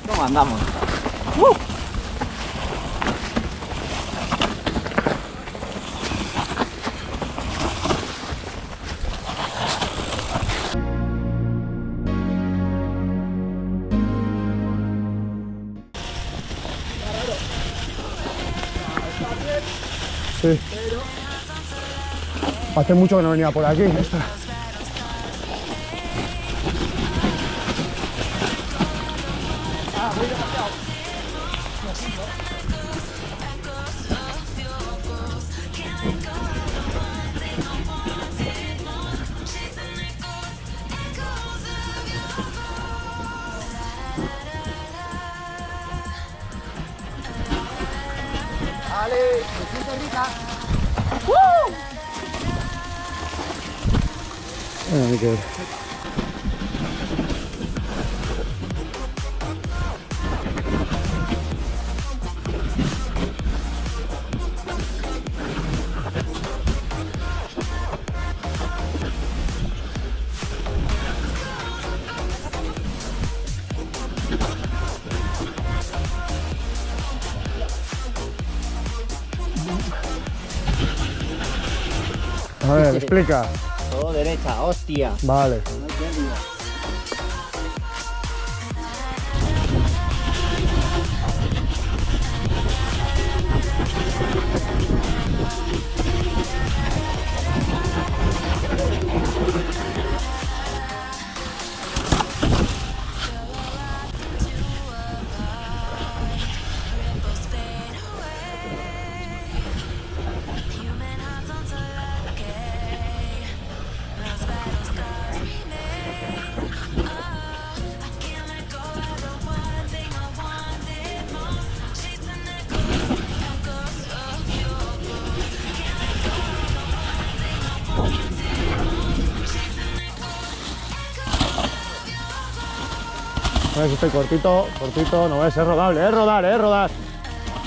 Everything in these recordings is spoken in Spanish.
¿Cómo andamos? Sí. Hace mucho que no venía por aquí. Esta. Vale, ¿te sientes rica? Hay que ver. A ver, explica. Todo derecha, hostia. Vale. No entiendo. A ver si estoy cortito, cortito, no es rodable, es rodar, es rodar.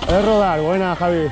Es rodar, buena Javi.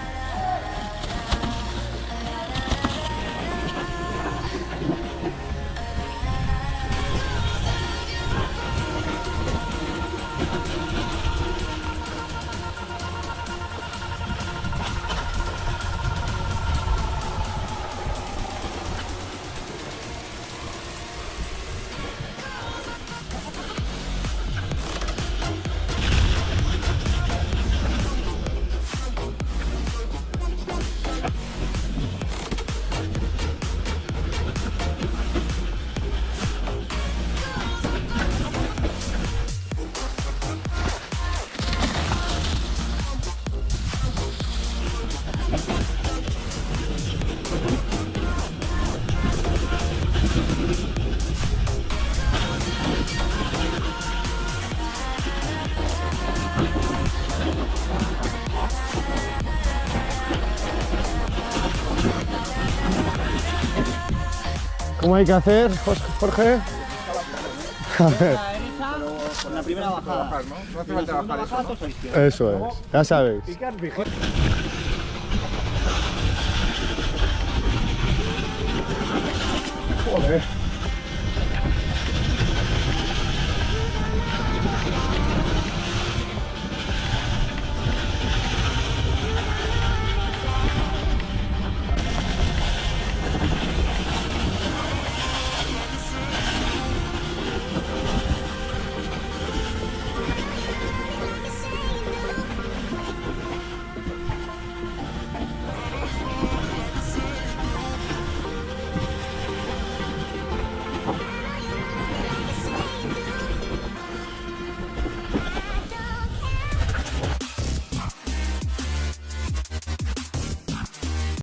¿Cómo hay que hacer, Jorge? A ver. Con la primera bajada. No hace falta bajar eso, ¿no? Eso es, ya sabéis. Joder.